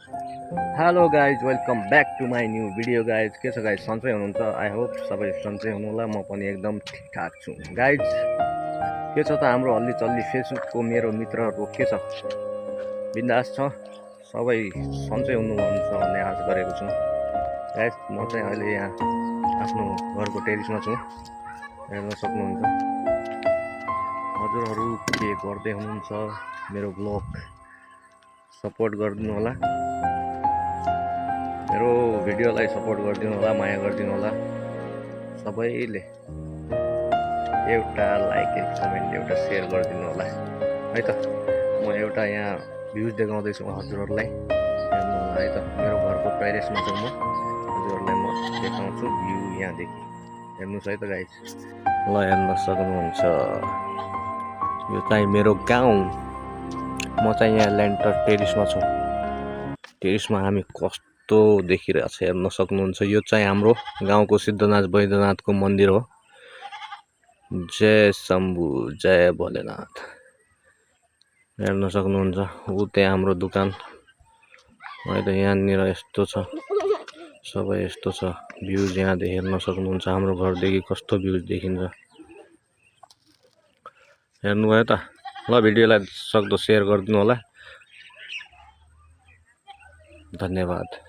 Hello guys, welcome back to my new video guys. के छ guys, सन्चै हुनुहुन्छ? आई होप सबै सन्चै हुनुहोला। म पनि एकदम ठिकठाक छु गाइज। के छ त हाम्रो हल्ली फेसबुकको मेरो मित्रहरूको के छ? बिन्दास छ? सबै सन्चै हुनुहुन्छ भन्ने आशा गरेको छु गाइज। म चाहिँ अहिले यहाँ आफ्नो घरको टेरिसमा छु, हेर्न सक्नुहुन्छ। हजुरहरू के गर्दै हुनुहुन्छ? मेरो ब्लग सपोर्ट गरिदिनु होला, मेरो भिडियोलाई सपोर्ट गरिदिनु होला, माया गरिदिनु होला सबैले। एउटा लाइक, एक कमेन्ट, एउटा सेयर गरिदिनु होला है त। म एउटा यहाँ भ्युज देखाउँदैछु हजुरहरूलाई, हेर्नु होला है त। मेरो घरको टेरेसमा छु म, हजुरहरूलाई म देखाउँछु भ्यू यहाँदेखि, हेर्नुहोस् है त गाइज। ल, हेर्न सक्नुहुन्छ, यो चाहिँ मेरो गाउँ। म चाहिँ यहाँ ल्यान्टर टेरिसमा छु। टेरिसमा हामी कस्तो देखिरहेछ हेर्न सक्नुहुन्छ। यो चाहिँ हाम्रो गाउँको सिद्धनाथ वैद्यनाथको मन्दिर हो। जय शम्भु, जय भोलेनाथ। हेर्न सक्नुहुन्छ, ऊ त्यहाँ हाम्रो दोकान। अहिले यहाँनिर यस्तो छ, सबै यस्तो छ। भ्युज यहाँदेखि हेर्न सक्नुहुन्छ, हाम्रो घरदेखि कस्तो भ्युज देखिन्छ हेर्नुभयो त। ल, भिडियोलाई सक्दो सेयर गरिदिनु होला, धन्यवाद।